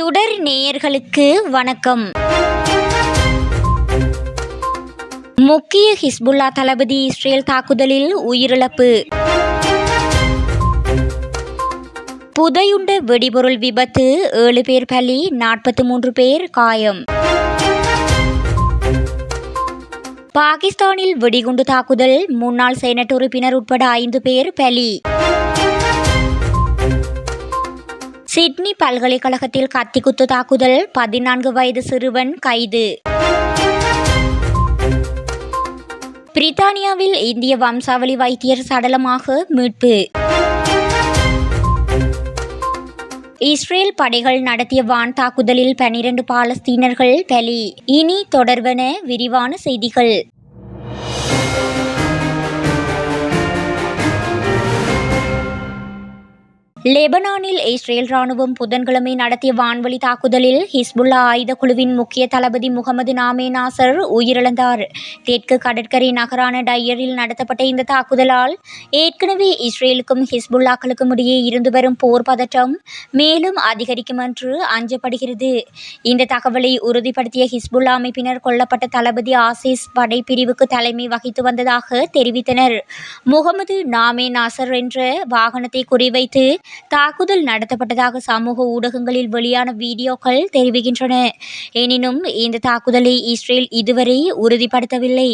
சுடர் நேயர்களுக்கு வணக்கம். முக்கிய ஹிஸ்புல்லா தளபதி இஸ்ரேல் தாக்குதலில் உயிரிழப்பு. புதையுண்ட வெடிபொருள் விபத்து, 7 பேர் பலி, 43 பேர் காயம். பாகிஸ்தானில் வெடிகுண்டு தாக்குதல், முன்னாள் செனட் உறுப்பினர் உட்பட 5 பேர் பலி. சிட்னி பல்கலைக்கழகத்தில் கத்திக்குத்து தாக்குதல், 14 வயது சிறுவன் கைது. பிரித்தானியாவில் இந்திய வம்சாவளி வைத்தியர் சடலமாக மீட்பு. இஸ்ரேல் படைகள் நடத்திய வான் தாக்குதலில் 12 பாலஸ்தீனர்கள் பலி. இனி தொடர்வன விரிவான செய்திகள். லெபனானில் இஸ்ரேல் ராணுவம் புதன்கிழமை நடத்திய வான்வழி தாக்குதலில் ஹிஸ்புல்லா ஆயுத குழுவின் முக்கிய தளபதி முகமது நாமே நாசர் உயிரிழந்தார். தெற்கு கடற்கரை நகரான டையரில் நடத்தப்பட்ட இந்த தாக்குதலால் ஏற்கனவே இஸ்ரேலுக்கும் ஹிஸ்புல்லாக்களுக்கும் இடையே இருந்து வரும் போர் பதற்றம் மேலும் அதிகரிக்கும் என்று அஞ்சப்படுகிறது. இந்த தகவலை உறுதிப்படுத்திய ஹிஸ்புல்லா அமைப்பினர் கொல்லப்பட்ட தளபதி ஆசிஸ் படைப்பிரிவுக்கு தலைமை வகித்து வந்ததாக தெரிவித்தனர். முகமது நாமே நாசர் என்ற வாகனத்தை குறிவைத்து தாக்குதல் நடத்தப்பட்டதாக சமூக ஊடகங்களில் வெளியான வீடியோக்கள் தெரிவிக்கின்றன. எனினும் இந்த தாக்குதலை இஸ்ரேல் இதுவரை உறுதிப்படுத்தவில்லை.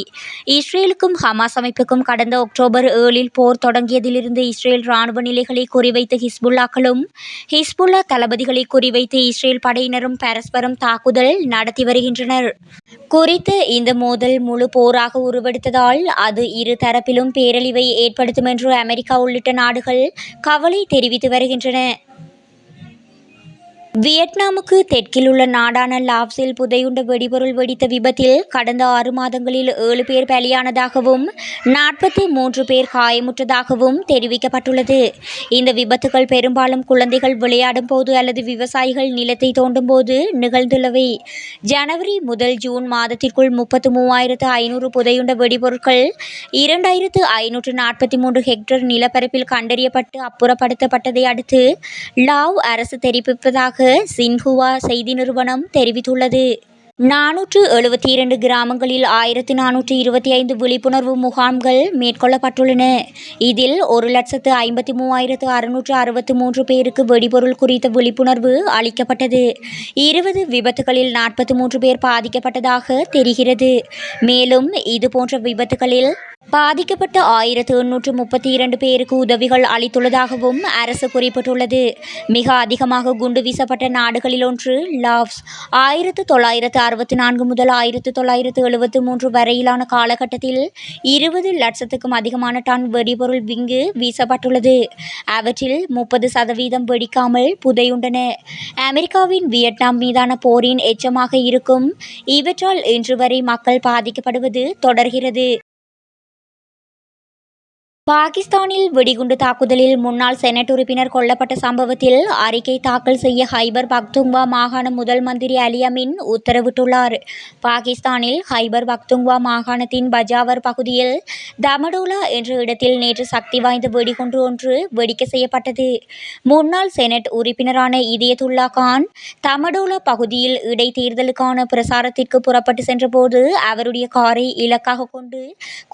இஸ்ரேலுக்கும் ஹமாஸ் அமைப்புக்கும் கடந்த அக்டோபர் 7 போர் தொடங்கியதிலிருந்து இஸ்ரேல் ராணுவ நிலைகளை குறிவைத்து ஹிஸ்புல்லாக்களும் ஹிஸ்புல்லா தளபதிகளை குறிவைத்து இஸ்ரேல் படையினரும் பரஸ்பரம் தாக்குதல் நடத்தி வருகின்றனர். குறித்த இந்த மோதல் முழு போராக உருவெடுத்ததால் அது இரு தரப்பிலும் பேரழிவை ஏற்படுத்தும் என்று அமெரிக்கா உள்ளிட்ட நாடுகள் கவலை தெரிவித்து வருகின்றன. வியட்நாமுக்கு தெற்கில் உள்ள நாடான லாவ்ஸில் புதையுண்ட வெடிபொருள் வெடித்த விபத்தில் கடந்த 6 மாதங்களில் 7 பேர் பலியானதாகவும் 43 பேர் காயமுற்றதாகவும் தெரிவிக்கப்பட்டுள்ளது. இந்த விபத்துகள் பெரும்பாலும் குழந்தைகள் விளையாடும் போது அல்லது விவசாயிகள் நிலத்தை தோண்டும் போது நிகழ்ந்துள்ளவை. ஜனவரி முதல் ஜூன் மாதத்திற்குள் 33,500 புதையுண்ட வெடிபொருட்கள் 2,543 ஹெக்டேர் நிலப்பரப்பில் கண்டறியப்பட்டு அப்புறப்படுத்தப்பட்டதை அடுத்து லாவ் அரசு தெரிவிப்பதாக சின்ஹுவா செய்தி நிறுவனம் தெரிவித்துள்ளது. 472 கிராமங்களில் 1425 விழிப்புணர்வு முகாம்கள் மேற்கொள்ளப்பட்டுள்ளன. இதில் 1,53,663 பேருக்கு வெடிபொருள் குறித்த விழிப்புணர்வு அளிக்கப்பட்டது. 20 விபத்துகளில் 43 பேர் பாதிக்கப்பட்டதாக தெரிகிறது. மேலும் இதுபோன்ற விபத்துகளில் பாதிக்கப்பட்ட 1,832 பேருக்கு உதவிகள் அளித்துள்ளதாகவும் அரசு குறிப்பிட்டுள்ளது. மிக அதிகமாக குண்டு வீசப்பட்ட நாடுகளில் ஒன்று லாவ்ஸ். 1964 முதல் 1973 வரையிலான காலகட்டத்தில் 20 லட்சத்துக்கும் அதிகமான டன் வெடிபொருள் விங்கு வீசப்பட்டுள்ளது. அவற்றில் 30% வெடிக்காமல் புதையுண்டன. அமெரிக்காவின் வியட்நாம் மீதான போரின் எச்சமாக இருக்கும் இவற்றால் இன்று வரை மக்கள் பாதிக்கப்படுவது தொடர்கிறது. பாகிஸ்தானில் வெடிகுண்டு தாக்குதலில் முன்னாள் செனட் உறுப்பினர் கொல்லப்பட்ட சம்பவத்தில் அறிக்கை தாக்கல் செய்ய ஹைபர் பக்துங்வா மாகாண முதல் மந்திரி அலி அமீன் உத்தரவிட்டுள்ளார். பாகிஸ்தானில் ஹைபர் பக்துங்வா மாகாணத்தின் பஜாவர் பகுதியில் தமடோலா என்ற இடத்தில் நேற்று சக்தி வாய்ந்த வெடிகுண்டு ஒன்று வெடிக்க செய்யப்பட்டது. முன்னாள் செனட் உறுப்பினரான இதயத்துல்லா கான் தமடோலா பகுதியில் இடைத்தேர்தலுக்கான பிரசாரத்திற்கு புறப்பட்டு சென்றபோது அவருடைய காரை இலக்காக கொண்டு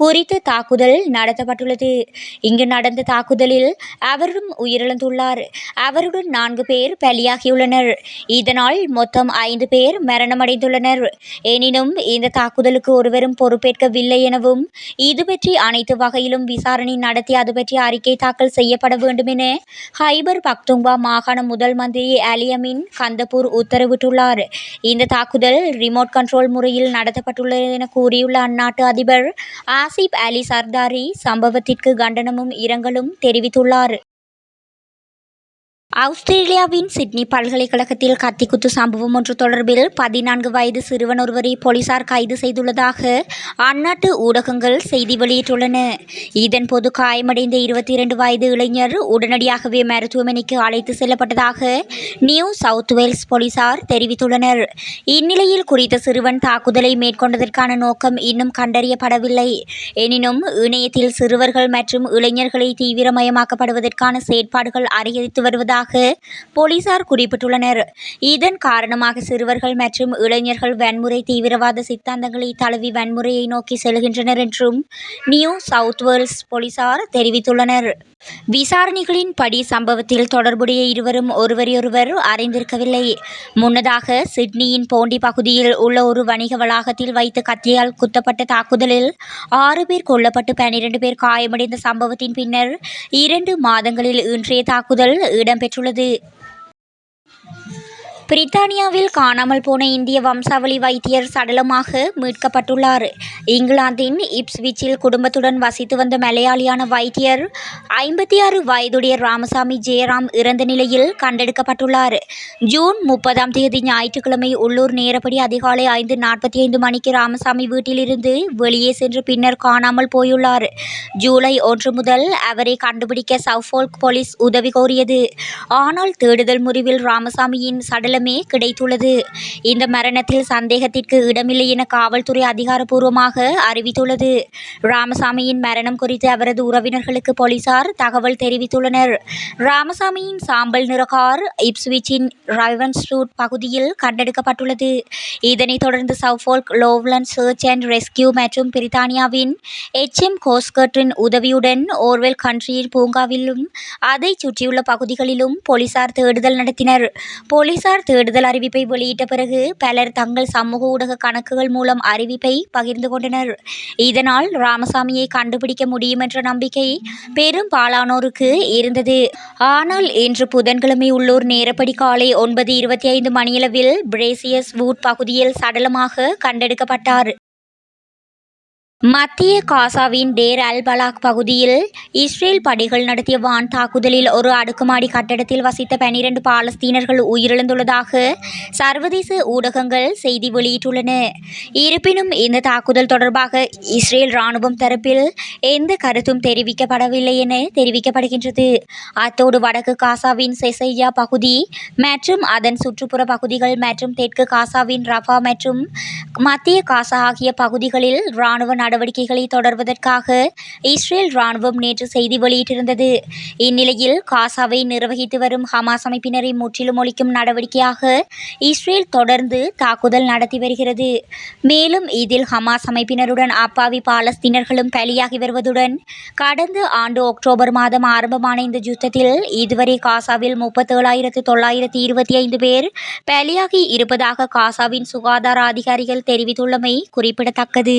குறித்த தாக்குதல் நடத்தப்பட்டுள்ளது. இங்கு நடந்த தாக்குதலில் அவரும் உயிரிழந்துள்ளார். அவருடன் 4 பேர் பலியாகியுள்ளனர். இதனால் மொத்தம் 5 பேர் மரணமடைந்துள்ளனர். எனினும் இந்த தாக்குதலுக்கு ஒருவரும் பொறுப்பேற்கவில்லை எனவும் இது பற்றி அனைத்து வகையிலும் விசாரணை நடத்தி அது பற்றி அறிக்கை தாக்கல் செய்யப்பட வேண்டும் என ஹைபர் பக்துங்வா மாகாண முதல் மந்திரி அலி அமீன் கந்தபூர் உத்தரவிட்டுள்ளார். இந்த தாக்குதல் ரிமோட் கண்ட்ரோல் முறையில் நடத்தப்பட்டுள்ளது என கூறியுள்ள அந்நாட்டு அதிபர் ஆசிப் அலி சர்தாரி சம்பவத்திற்கு கண்டனமும் இரங்கலும் தெரிவித்துள்ளார். ஆஸ்திரேலியாவின் சிட்னி பல்கலைக்கழகத்தில் கத்திக்குத்து சம்பவம் ஒன்று தொடர்பில் 14 வயது சிறுவன் ஒருவரை போலீசார் கைது செய்துள்ளதாக அந்நாட்டு ஊடகங்கள் செய்தி வெளியிட்டுள்ளன. இதன்போது காயமடைந்த 22 வயது இளைஞர் உடனடியாகவே மருத்துவமனைக்கு அழைத்து செல்லப்பட்டதாக நியூ சவுத் வேல்ஸ் போலீசார் தெரிவித்துள்ளனர். இந்நிலையில் குறித்த சிறுவன் தாக்குதலை மேற்கொண்டதற்கான நோக்கம் இன்னும் கண்டறியப்படவில்லை. எனினும் இணையத்தில் சிறுவர்கள் மற்றும் இளைஞர்களை தீவிரமயமாக்கப்படுவதற்கான செயற்பாடுகள் அதிகரித்து வருவதாக இருப்பதாக போலீசார் குறிப்பிட்டுள்ளனர். இதன் காரணமாக சிறுவர்கள் மற்றும் இளைஞர்கள் வன்முறை தீவிரவாத சித்தாந்தங்களை தழுவி வன்முறையை நோக்கி செல்கின்றனர் என்றும் நியூ சவுத் வேல்ஸ் போலீசார் தெரிவித்துள்ளனர். விசாரணைகளின்படி சம்பவத்தில் தொடர்புடைய இருவரும் ஒருவரையொருவர் அறிந்திருக்கவில்லை. முன்னதாக சிட்னியின் போண்டி பகுதியில் உள்ள ஒரு வணிக வளாகத்தில் வைத்து கத்தியால் குத்தப்பட்ட தாக்குதலில் 6 பேர் கொல்லப்பட்டு 12 பேர் காயமடைந்த சம்பவத்தின் பின்னர் 2 மாதங்களில் இன்றைய தாக்குதல் இடம்பெற்றுள்ளது. பிரித்தானியாவில் காணாமல் போன இந்திய வம்சாவளி வைத்தியர் சடலமாக மீட்கப்பட்டுள்ளார். இங்கிலாந்தின் இப்ஸ்விச்சில் குடும்பத்துடன் வசித்து வந்த மலையாளியான வைத்தியர் 56 வயதுடைய ராமசாமி ஜெயராம் இறந்த நிலையில் கண்டெடுக்கப்பட்டுள்ளார். ஜூன் 30 ஞாயிற்றுக்கிழமை உள்ளூர் நேரப்படி அதிகாலை 5:45 மணிக்கு ராமசாமி வீட்டிலிருந்து வெளியே சென்று பின்னர் காணாமல் போயுள்ளார். ஜூலை 1 முதல் அவரை கண்டுபிடிக்க சஃபோல்க் போலீஸ் உதவி கோரியது. ஆனால் தேடுதல் முடிவில் ராமசாமியின் சடலமே கிடைத்துள்ளது. இந்த மரணத்தில் சந்தேகத்திற்கு இடமில்லை என காவல்துறை அதிகாரப்பூர்வமாக அறிவித்துள்ளது. ராமசாமியின் மரணம் குறித்து அவரது உறவினர்களுக்கு போலீசார் தகவல் தெரிவித்துள்ளனர். ராமசாமியின் சாம்பல் நிற கார் இப்ஸ்விச்சின் ரைவன்ஸ்ரூட் பகுதியில் கண்டெடுக்கப்பட்டுள்ளது. இதனைத் தொடர்ந்து சஃபோல்க் லோவ்லண்ட் சர்ச் அண்ட் ரெஸ்கியூ மற்றும் பிரித்தானியாவின் HM கோஸ்ட்கார்டின் உதவியுடன் ஓர்வெல் கண்ட்ரியின் பூங்காவிலும் அதைச் சுற்றியுள்ள பகுதிகளிலும் போலீசார் தேடுதல் நடத்தினர். போலீசார் தேடுதல் அறிவிப்பை வெளியிட்ட பிறகு பலர் தங்கள் சமூக ஊடக கணக்குகள் மூலம் அறிவிப்பை பகிர்ந்து கொண்டனர். இதனால் ராமசாமியை கண்டுபிடிக்க முடியும் என்ற நம்பிக்கை பெரும்பாலானோருக்கு இருந்தது. ஆனால் இன்று புதன்கிழமை உள்ளூர் நேரப்படி காலை 9:25 மணியளவில் பிரேசியஸ் வூட் பகுதியில் சடலமாக கண்டெடுக்கப்பட்டார். மத்திய காசாவின் டேர் அல் பலாக் பகுதியில் இஸ்ரேல் படைகள் நடத்திய வான் தாக்குதலில் ஒரு அடுக்குமாடி கட்டடத்தில் வசித்த 12 பாலஸ்தீனர்கள் உயிரிழந்துள்ளதாக சர்வதேச ஊடகங்கள் செய்தி வெளியிட்டுள்ளன. இருப்பினும் இந்த தாக்குதல் தொடர்பாக இஸ்ரேல் இராணுவம் தரப்பில் எந்த கருத்தும் தெரிவிக்கப்படவில்லை என தெரிவிக்கப்படுகின்றது. அத்தோடு வடக்கு காசாவின் செசையா பகுதி மற்றும் அதன் சுற்றுப்புற பகுதிகள் மற்றும் தெற்கு காசாவின் ரஃபா மற்றும் மத்திய காசா ஆகிய பகுதிகளில் இராணுவ நடவடிக்கைகளை தொடர்வதற்காக இஸ்ரேல் இராணுவம் நேற்று செய்தி வெளியிட்டிருந்தது. இந்நிலையில் காசாவை நிர்வகித்து வரும் ஹமாஸ் அமைப்பினரை முற்றிலும் ஒழிக்கும் நடவடிக்கையாக இஸ்ரேல் தொடர்ந்து தாக்குதல் நடத்தி வருகிறது. மேலும் இதில் ஹமாஸ் அமைப்பினருடன் அப்பாவி பாலஸ்தீனர்களும் பலியாகி வருவதுடன் கடந்த ஆண்டு அக்டோபர் மாதம் ஆரம்பமான இந்த யுத்தத்தில் இதுவரை காசாவில் 37,925 பேர் பலியாகி இருப்பதாக காசாவின் சுகாதார அதிகாரிகள் தெரிவித்துள்ளமை குறிப்பிடத்தக்கது.